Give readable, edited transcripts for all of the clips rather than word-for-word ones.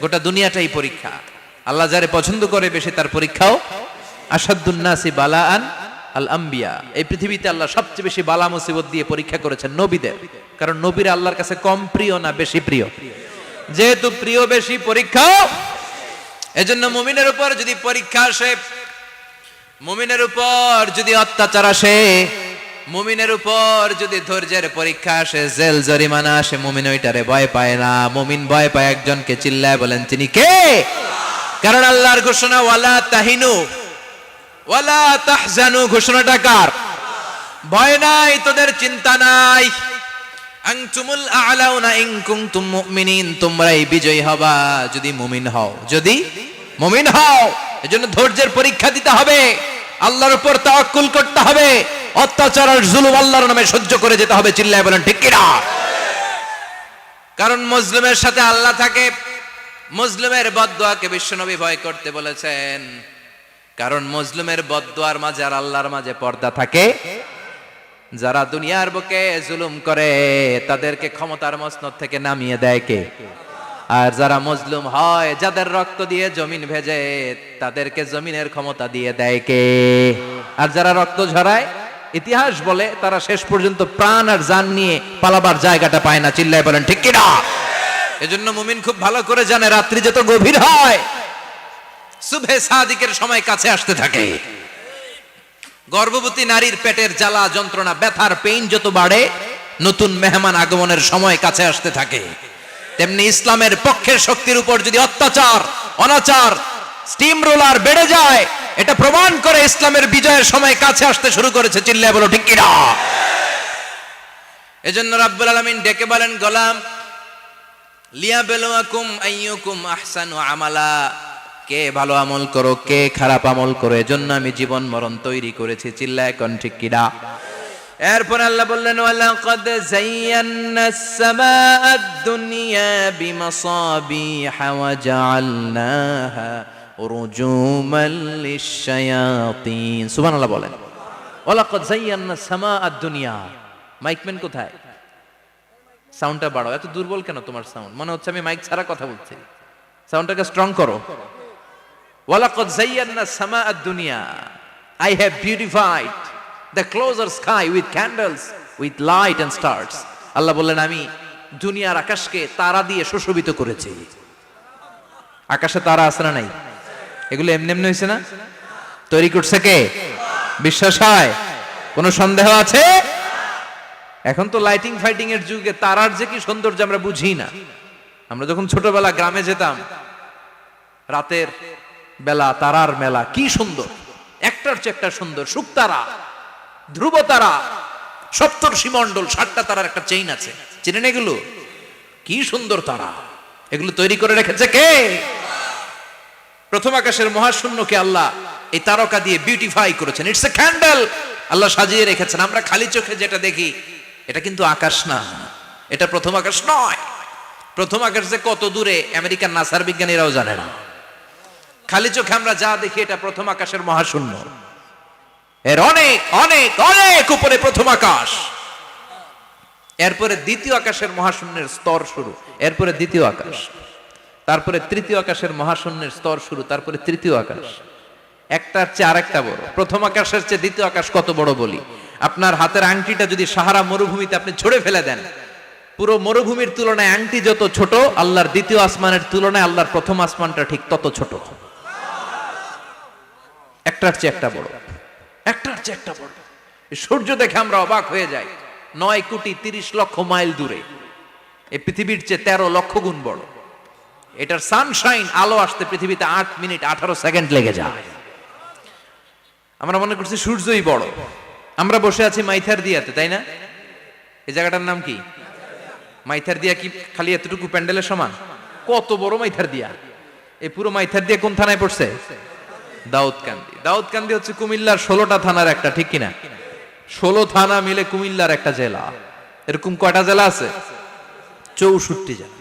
গোটা দুনিয়াটাই পরীক্ষা। আল্লাহ যারে পছন্দ করে বেশি তার পরীক্ষাও। আসাদুন নাসি বালাআন আল আম্বিয়া, এই পৃথিবীতে আল্লাহ সবচেয়ে বেশি বালা মুসিবত দিয়ে পরীক্ষা করেছেন নবীদের। কারণ নবীরা আল্লাহর কাছে কম প্রিয় না বেশি প্রিয়? যেহেতু প্রিয় বেশি, পরীক্ষাও। এজন্য মুমিনের উপর যদি পরীক্ষা আসে, মুমিনের উপর যদি অত্যাচার আসে, মুমিনের উপর যদি ধৈর্যের পরীক্ষা আসে, জেল জরিমানা আসে, মুমিন ওইটারে ভয় পায় না। মুমিন ভয় পায় একজনকে, চিল্লায় বলেন তিনি কে? কারণ আল্লাহর ঘোষণা ওয়ালা তাহিনু ওয়ালা তাহজানু, ঘোষণাটা কার? ভয় নাই, তোদের চিন্তা নাই। আনতুমুল আ'লাউনা ইন কুনতুম মুমিনিন, তোমরাই বিজয়ী হবা যদি মুমিন হও, যদি মুমিন হও। এজন্য ধৈর্যের পরীক্ষা দিতে হবে, আল্লাহর উপর তাওয়াক্কুল করতে হবে, অত্যাচার আর জুলুম আল্লাহর নামে সহ্য করে যেতে হবে। চিল্লায় বলেন ঠিক কি না? কারণ মজলুমের সাথে আল্লাহ থাকে। মজলুমের বদদুয়াকে বিশ্বনবী ভয় করতে বলেছেন, কারণ মজলুমের বদদুয়ার মাঝে আর আল্লাহর মাঝে পর্দা থাকে। যারা দুনিয়ার বুকে জুলুম করে তাদেরকে ক্ষমতার মসনদ থেকে নামিয়ে দেয় কে? আর যারা মজলুম হয়, যাদের রক্ত দিয়ে জমিন ভেজে, তাদেরকে জমিনের ক্ষমতা দিয়ে দেয় কে? আর যারা রক্ত ঝরায়, ইতিহাস বলে তারা শেষ পর্যন্ত প্রাণ আর জান নিয়ে পালাবার জায়গাটা পায় না। চিল্লায় বলেন ঠিক কি না? এজন্য মুমিন খুব ভালো করে জানে, রাত্রি যত গভীর হয়, সুবহে সাদিকের সময় কাছে আসতে থাকে। গর্ভবতী নারীর পেটের জ্বালা যন্ত্রণা, ব্যথার পেইন যত বাড়ে, নতুন মেহমান আগমনের সময় কাছে আসতে থাকে। তেমনি ইসলামের পক্ষের শক্তির উপর যদি অত্যাচার, অনাচার, স্টিম রোলার বেড়ে যায়, এটা প্রমাণ করে ইসলামের বিজয়ের সময় কাছে আসতে শুরু করেছে। চিল্লায় বলো ঠিক কি না? এজন্য রাব্বুল আলামিন ডেকে বলেন, গোলাম লিয়াবলুয়াকুম আইয়ুকুম আহসানু আমালা, কে ভালো আমল করো, কে খারাপ আমল করো, এজন্য আমি জীবন মরণ তৈরি করেছি। চিল্লায় কোন ঠিক কি না? এরপর আল্লাহ বললেন, ওয়ালাকাদ যায়্যানাস সামাআদ দুনিয়া বিমাসাবিহা ওয়া জাআলনাহা রুজুমান লিশ-শায়াতিন। সুবহানাল্লাহ বলেন। ওয়ালাকাদ যায়্যানাস সামাআদ দুনিয়া। মাইকম্যান কোথায়? সাউন্ডটা বাড়াও। এত দুর্বল কেন তোমার সাউন্ড? মনে হচ্ছে আমি মাইক ছাড়া কথা বলছি। সাউন্ডটাকে স্ট্রং করো। ওয়ালাকাদ যায়্যানাস সামাআদ দুনিয়া, I have beautified the closer sky with candles, with light and stars. আল্লাহ বললেন, আমি দুনিয়ার আকাশকে তারা দিয়ে সুশোভিত করেছি। আকাশে তারা আছে না নাই? এগুলো এমনি এমনি হয়েছে না? তৈরি করছে কে? বিশ্বাস হয়? কোনো সন্দেহ আছে? এখন তো লাইটিং ফাইটিং এর যুগে তারার যে কি সৌন্দর্য আমরা বুঝি না। আমরা যখন ছোটবেলা গ্রামে যেতাম, রাতের বেলা তারার মেলা, কি সুন্দর, একটার চেয়ে একটা সুন্দর। শুকতারা, ধ্রুব তারা, সপ্তর্ষি মণ্ডল, 7টা তারার একটা চেইন আছে, চিনেন এগুলো? কি সুন্দর তারা! এগুলো তৈরি করে রেখেছে কে? প্রথম আকাশের মহাশূন্যকে আল্লাহ এই তারকা দিয়ে বিউটিফাই করেছেন। ইটস এ ক্যান্ডেল, আল্লাহ সাজিয়ে রেখেছেন। আমরা খালি চোখে যেটা দেখি, এটা কিন্তু আকাশ না, এটা প্রথম আকাশ নয়। প্রথম আকাশ যে কত দূরে আমেরিকার নাসার বিজ্ঞানীরাও জানে না। খালি চোখে আমরা যা দেখি, এটা প্রথম আকাশের মহাশূন্য। এর অনেক অনেক অনেক উপরে প্রথম আকাশ। এরপরে দ্বিতীয় আকাশের মহাশূন্যের স্তর শুরু, এরপরে দ্বিতীয় আকাশ, তারপরে তৃতীয় আকাশের মহাশূন্যের স্তর শুরু, তারপরে তৃতীয় আকাশ। একটার চেয়ে আরেকটা বড়। প্রথম আকাশের চেয়ে দ্বিতীয় আকাশ কত বড় বলি, আপনার হাতের আংটিটা যদি সাহারা মরুভূমিতে আপনি ছুঁড়ে ফেলে দেন, পুরো মরুভূমির তুলনায় আংটি যত ছোট, আল্লাহর দ্বিতীয় আসমানের তুলনায় আল্লাহর প্রথম আসমানটা ঠিক তত ছোট। একটার চেয়ে একটা বড়, একটার চেয়ে একটা বড়। সূর্য দেখে আমরা অবাক হয়ে যাই, 9,30,00,000 মাইল দূরে। এই পৃথিবীর চেয়ে 13 লক্ষ গুণ বড়। এটার সানশাইন, আলো আসতে পৃথিবীতে 8 মিনিট 18 সেকেন্ড লেগে যায়। আমরা মনে করছি সূর্যই বড়। আমরা বসে আছি মাইথার দিয়াতে, তাই না? এই জায়গাটার নাম কি? মাইথার দিয়া। কি খালি এতটুকু প্যান্ডেলের সমান? কত বড় মাইথার দিয়া! এই পুরো মাইথার দিয়া কোন থানায় পড়ছে? দাউদকান্দি। দাউদকান্দি হচ্ছে কুমিল্লার 16টা থানার একটা, ঠিক কিনা? 16 থানা মিলে কুমিল্লার একটা জেলা। এরকম কয়টা জেলা আছে? 64 জেলা।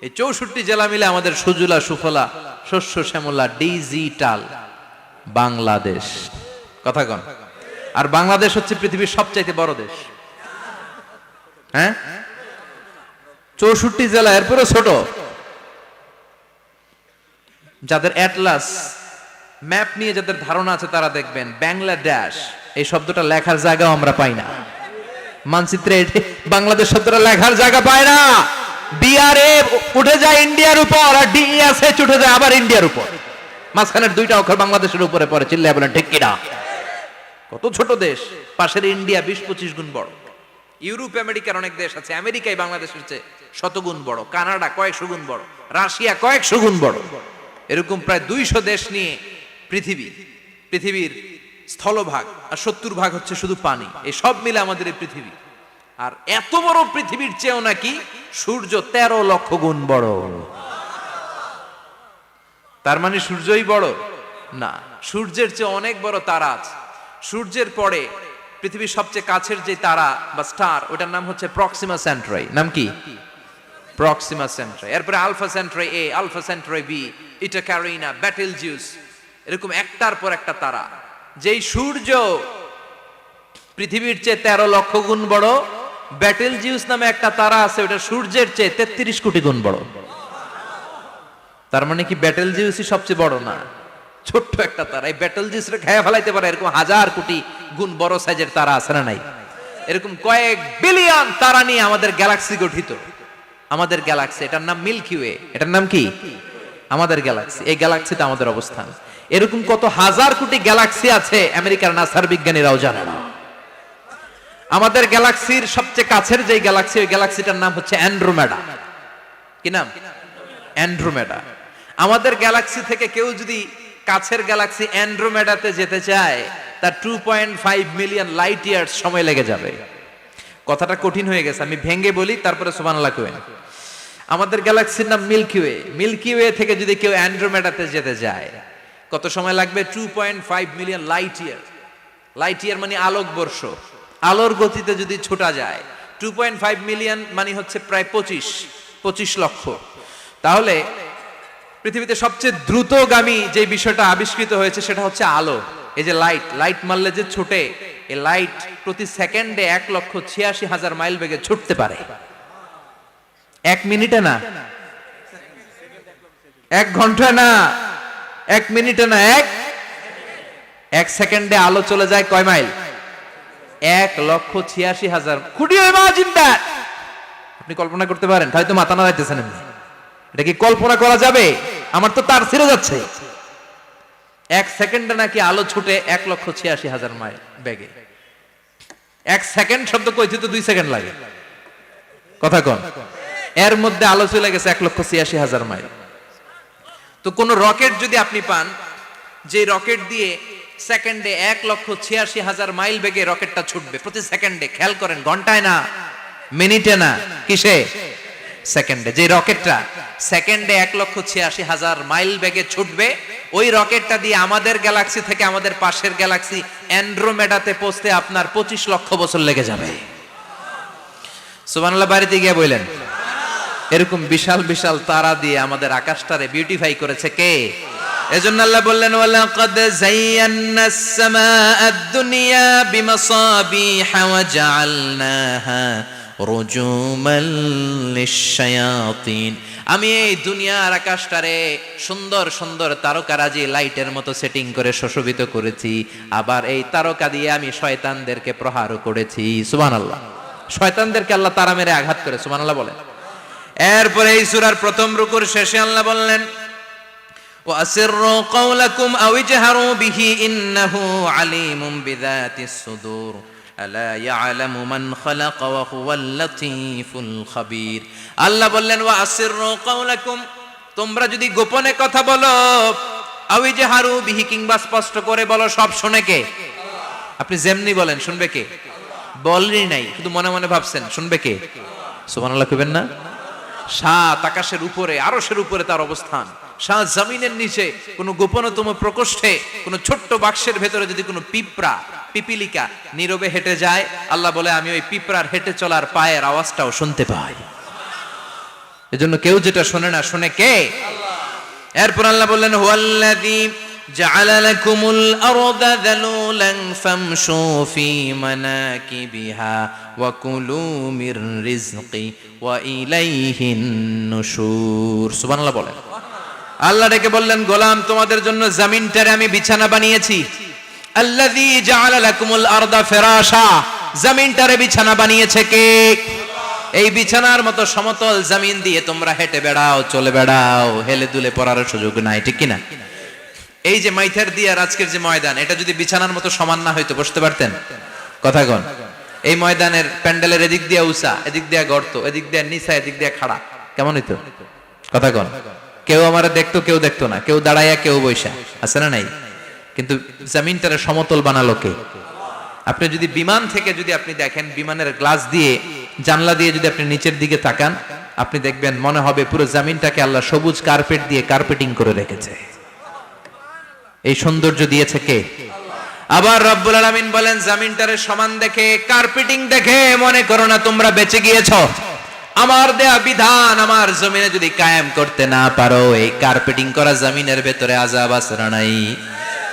এই 64 জেলা মিলে আমাদের সুজলা সুফলা শস্য শ্যামলা ডিজিটাল বাংলাদেশ। কথা কন। আর বাংলাদেশ হচ্ছে পৃথিবীর সবচাইতে বড় দেশ। হ্যাঁ, 64 জেলা, এরপরে ছোট। যাদের অ্যাটলাস ম্যাপ নিয়ে যাদের ধারণা আছে তারা দেখবেন বাংলাদেশ এই শব্দটা লেখার জায়গাও আমরা পাই না। মানচিত্রে বাংলাদেশ শব্দটা লেখার জায়গা পায় না। বিআরএ উঠে যায় ইন্ডিয়ার উপর, আর ডিএসএচ উঠে যায় আবার ইন্ডিয়ার উপর। মাঝখানের দুইটা অক্ষর বাংলাদেশের উপরে পড়ে। চিল্লায় বলেন ঠিক কিনা? কত ছোট দেশ, পাশের ইন্ডিয়া 20-25 গুণ বড়। ইউরোপ আমেরিকার অনেক দেশ আছে, আমেরিকায় বাংলাদেশের চেয়ে শতগুণ বড়, কানাডা কয়েকশো গুণ বড়, রাশিয়া কয়েকশো গুণ বড়। এরকম প্রায় 200 দেশ নিয়ে পৃথিবীর স্থলভাগ, আর 70% হচ্ছে শুধু পানি। এই সব মিলে আমাদের এই পৃথিবী। আর এত বড় পৃথিবীর চেয়েও নাকি সূর্য 13 লক্ষ গুণ বড়। তার মানে সূর্যই বড় না, সূর্যের চেয়ে অনেক বড় তারা আছে। সূর্যের পরে পৃথিবীর সবচেয়ে কাছের যে তারা বা স্টার, ওটার নাম হচ্ছে প্রক্সিমা সেন্ট্রাই। নাম কি? প্রক্সিমা সেন্ট্রাই। এরপরে আলফা সেন্ট্রাই এ, আলফা সেন্ট্রাই বি, ইটা ক্যারিনা, বেটেলজিউস, এরকম একটার পর একটা তারা। যেই সূর্য পৃথিবীর চেয়ে 13 লক্ষ গুণ বড়, বেটেলজিউস নামে একটা তারা আছে, ওটা সূর্যের চেয়ে 33 কোটি গুণ বড়। তার মানে কি বেটেলজিউসই সবচেয়ে বড় না? ছোট্ট একটা তারা। এই বেটেলজিউসরে খেয়ে ফেলাইতে পারে এরকম 1000 কোটি গুণ বড় সাইজের তারা আছে না নাই? এরকম কয়েক বিলিয়ন তারা নিয়ে আমাদের গ্যালাক্সি গঠিত। আমাদের গ্যালাক্সি, এটার নাম মিল্কি ওয়ে। এটার নাম কি? আমাদের গ্যালাক্সি। এই গ্যালাক্সিতে আমাদের অবস্থান। এরকম কত হাজার কোটি গ্যালাক্সি আছে আমেরিকার নাসার বিজ্ঞানীরাও জানে না। আমাদের গ্যালাক্সির সবচেয়ে কাছের যে গ্যালাক্সি, ওই গ্যালাক্সিটার নাম হচ্ছে অ্যান্ড্রোমেডা। কি নাম? অ্যান্ড্রোমেডা। আমাদের গ্যালাক্সি থেকে কেউ যদি কাছের গ্যালাক্সি অ্যান্ড্রোমেডাতে যেতে চায়, তার 2.5 মিলিয়ন লাইট ইয়ার্স সময় লেগে যাবে। কথাটা কঠিন হয়ে গেছে, আমি ভেঙে বলি, তারপরে সুবহানাল্লাহ কইবেন। আমাদের গ্যালাক্সির নাম মিল্কি ওয়ে। মিল্কি ওয়ে থেকে যদি কেউ অ্যান্ড্রোমেডাতে যেতে যায়, কত সময় লাগবে? 2.5 million light year. Light year মানে আলোক বর্ষ। আলোর গতিতে যদি ছোটা যায়, 2.5 মিলিয়ন মানে হচ্ছে প্রায় 25 লক্ষ। তাহলে পৃথিবীতে সবচেয়ে দ্রুতগামী যে বিষয়টা আবিষ্কৃত হয়েছে সেটা হচ্ছে আলো। এই যে লাইট মারলে যে ছোটে, এই লাইট প্রতি সেকেন্ডে 1,86,000 মাইল বেগে ছুটতে পারে। 1 মিনিটে না, 1 ঘন্টা না, 1 মিনিটে না, 1 সেকেন্ডে আলো চলে যায় কয় mile? 1,86,000। Could you imagine that? আপনি কল্পনা করতে পারেন? হয়তো মাথা না যাইতেছেন। এটা কি কল্পনা করা যাবে? আমার তো তার ছিঁড়ে যাচ্ছে। 1 সেকেন্ডে নাকি আলো ছুটে 1,86,000 মাইল বেগে। 1 সেকেন্ড শব্দ কইতে তো 2 সেকেন্ড লাগে। কথা কোন? এর মধ্যে আলো চলে গেছে 1,86,000 মাইল। তো কোন রকেট যদি আপনি পান, যে রকেট দিয়ে সেকেন্ডে 1,86,000 মাইল বেগে রকেটটা ছুটবে প্রতি সেকেন্ডে, খেয়াল করেন, ঘন্টায় না, মিনিটে না, কিসে? সেকেন্ডে। যে রকেটটা সেকেন্ডে 1,86,000 মাইল বেগে ছুটবে, ওই রকেটটা দিয়ে আমাদের গ্যালাক্সি থেকে আমাদের পাশের গ্যালাক্সি অ্যান্ড্রোমেডাতে পৌঁছতে আপনার 25 লক্ষ বছর লেগে যাবে। সুবহানাল্লাহ বাড়িতে গিয়ে বললেন। এরকম বিশাল বিশাল তারা দিয়ে আমাদের আকাশটারে বিউটিফাই করেছে কে? এজন্য আল্লাহ বললেন, ওয়ালাকাদ যায়্যানাস সামাআদ দুনিয়া বিমাসাবিহা ওয়া জাআলনাহা রুজুমাল লিশ-শায়াতিন। আমি এই দুনিয়ার আকাশটারে সুন্দর সুন্দর তারকারাজি লাইটের মতো সেটিং করে সুশোভিত করেছি। আবার এই তারকা দিয়ে আমি শয়তানদেরকে প্রহারও করেছি। সুবহানাল্লাহ। শয়তানদেরকে আল্লাহ তারা মেরে আঘাত করে। সুবহানাল্লাহ বলেন। এরপরে এই সূরার প্রথম রুকুর শেষে আল্লাহ বললেন, ওয়াসিররু কাওলাকুম আও ইজহারু বিহি ইন্নাহু আলিমুম বিযাতিস সুদূর আলা ইয়ালামু মান খালাকা ওয়া হুয়াল লাতীফুল খাবীর। আল্লাহ বললেন, ওয়াসিররু কাওলাকুম, তোমরা যদি গোপনে কথা বলো, আও ইজহারু বিহি, কিংবা স্পষ্ট করে বলো, সব শুনে কে? আপনি যেমনি বলেন শুনবে কে? বলেনই নাই, শুধু মনে মনে ভাবছেন, শুনবে কে? সুবহানাল্লাহ কইবেন না? সাত আকাশের উপরে, আরশের উপরে তার অবস্থান, সাত জমিনের নিচে কোন গোপনতম প্রকোষ্ঠে, কোন ছোট্ট বাক্সের ভেতরে যদি কোনো পিপিলিকা নীরবে হেঁটে যায়, আল্লাহ বলে আমি ওই পিঁপড়ার হেঁটে চলার পায়ের আওয়াজটাও শুনতে পাই। এজন্য কেউ যেটা শোনে না, শুনে কে? এরপর আল্লাহ বললেন, হুয়াল্লাযী জাআলা লাকুমুল আরদা যালুলান ফামশু ফি মানাকিবিহা ওয়া কুলু মির রিজকি ওয়া ইলাইহিন নুশুর। সুবহানাল্লাহ বলেন। আল্লাহ ডেকে বললেন, গোলাম তোমাদের জন্য জমিনটারে আমি বিছানা বানিয়েছি। আল্লাযী জাআলা লাকুমুল আরদা ফিরাশা, জমিনটারে বিছানা বানিয়েছে কে? এই বিছানার মতো সমতল জমিন দিয়ে তোমরা হেঁটে বেড়াও, চলে বেড়াও, হেলে দুলে পড়ার সুযোগ নাই, ঠিক কিনা? এই যে মাইথার দিয়ে আর আজকের যে ময়দান, এটা যদি বিছানার মতো সমান না হইতো বসতে পারতেন? কথা কন। এই ময়দানের প্যান্ডেলের এদিক দিয়ে উঁচা, এদিক দিয়ে গর্ত, এদিক দিয়ে নিচা, এদিক দিয়ে খাড়া, কেমন হইতো? কথা কন। কেউ আমারে দেখতো, কেউ দেখতো না, কেউ দাঁড়াইয়া, কেউ বৈশা, আছে না নাই? কিন্তু জমিনটারে সমতল বানালো কে? আপনি যদি বিমান থেকে যদি আপনি দেখেন, বিমানের গ্লাস দিয়ে, জানলা দিয়ে যদি আপনি নিচের দিকে তাকান, আপনি দেখবেন মনে হবে পুরো জমিনটাকে আল্লাহ সবুজ কার্পেট দিয়ে কার্পেটিং করে রেখেছে। এই সৌন্দর্য দিয়েছে কে? আবার রব্বুল আলামিন বলেন, জমিনটারে সমান দেখে, কার্পেটিং দেখে মনে করো না তোমরা বেঁচে গিয়েছো। আমার দেয়া বিধান আমার জমিনে যদি কায়েম করতে না পারো, এই কার্পেটিং করা জমিনের ভেতরে আযাব আছে না নাই?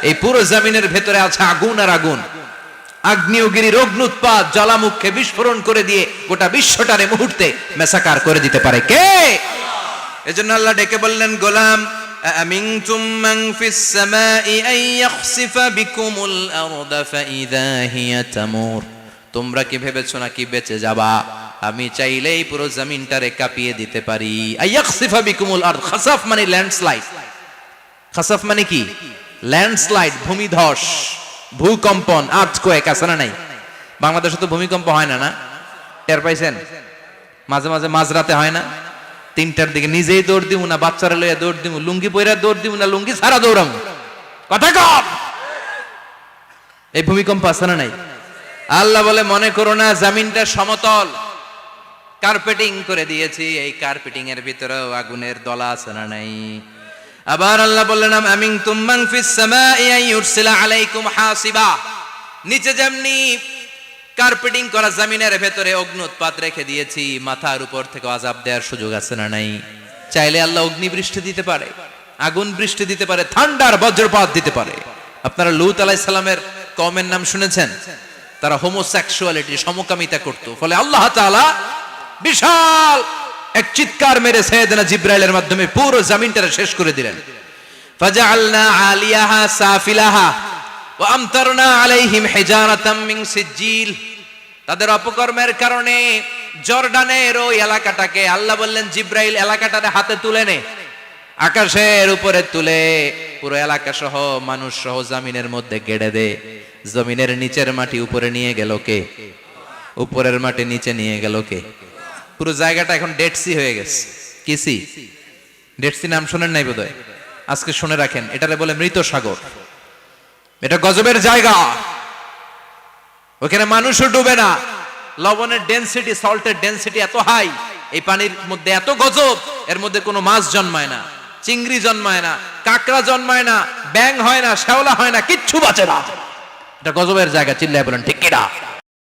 এই পুরো জমিনের ভেতরে আছে আগুন আর আগুন। আগ্নেয়গিরির অগ্নুৎপাত জ্বালামুখে বিস্ফোরণ করে দিয়ে গোটা বিশ্বটারে মুহূর্তে মেসাকার করে দিতে পারে কে? এজন্য আল্লাহ ডেকে বললেন, গোলাম আমিনতুম মান ফিস সামাই আন ইয়াখসিফা বিকুমুল আরদা ফাইযা হিয়া তামুর, তোমরা কি ভেবেছো নাকি বেঁচে যাবা? আমি চাইলেই পুরো জমিনটারে কাঁপিয়ে দিতে পারি। আইয়াখসিফা বিকুমুল আরদ, খাসাফ মানে ল্যান্ডস্লাইড। খাসাফ মানে কি? ল্যান্ডস্লাইড, ভূমিধস, ভূকম্পন, আর্থকোয়েক, আছে না নাই? বাংলাদেশে তো ভূমিকম্প হয় না, না? টের পাইছেন? মাঝে মাঝে মাঝরাতে হয় না? 3টার দিকে নিজেই দৌড় দিব না বাচ্চারা লইয়া দৌড় দিব, লুঙ্গি পইরা দৌড় দিব না লুঙ্গি ছাড়া দৌড়াম, কথা কম। এই ভূমিকম্প আছে না নাই? আল্লাহ বলে, মনে করো না জমিনটা সমতল, কার্পেটিং করে দিয়েছি, এই কার্পেটিং এর ভিতরেও আগুনের দলা আছে না নাই? আবার আল্লাহ বললেন, আমিনতুম মান ফিস সামাই আন ইউরসিলা আলাইকুম হাসিবা, নিচে যেমনি কার্পেটিং করা জমিনের ভেতরে অগ্নুৎপাত রেখে দিয়েছি, মাথার উপর থেকে আযাব দেওয়ার সুযোগ আছে না নাই? চাইলে আল্লাহ অগ্নি বৃষ্টি দিতে পারে, আগুন বৃষ্টি দিতে পারে, ঠান্ডার বজ্রপাত দিতে পারে। আপনারা লূত আলাইহিস সালামের কওমের নাম শুনেছেন? তারা হোমোসেক্সুয়ালিটি, সমকামিতা করত, ফলে আল্লাহ তাআলা বিশাল এক চিৎকার মেরে সাইয়েদনা জিবরাইলের মাধ্যমে পুরো জমিনটা শেষ করে দিলেন। ফাজআলনা আলিয়াহা সাফিলাহা ওয়া আমতারনা আলাইহিম হিজারাতাম মিন সিজিল, তাদের অপকর্মের কারণে জর্ডানের ওই এলাকাটাকে আল্লাহ বললেন, জিবরাইল এলাকাটারে হাতে তুলে নে, আকাশের উপরে তুলে পুরো এলাকা সহ মানুষ সহ জমিনের মধ্যে গেড়ে দে। জমিনের নিচের মাটি উপরে নিয়ে গেল কে? উপরের মাটি নিচে নিয়ে গেল কে? পুরো জায়গাটা এখন ডেড সি হয়ে গেছে। কি সি? ডেড সি নাম শুনেন নাই বোধহয়? আজকে শুনে রাখেন, এটারে বলে মৃত সাগর। এটা গজবের জায়গা, ওখানে মানুষও ডুবে না। লবণের ডেনসিটি, সল্টের ডেনসিটি এত হাই, এই পানির মধ্যে এত গজব, এর মধ্যে কোনো মাছ জন্মায় না, চিংড়ি জন্মায় না, কাঁকড়া জন্মায় না, ব্যাং হয় না, শ্যাওলা হয় না, কিচ্ছু বাঁচে না। এটা গজবের জায়গা, চিল্লায় বলেন ঠিক কিনা?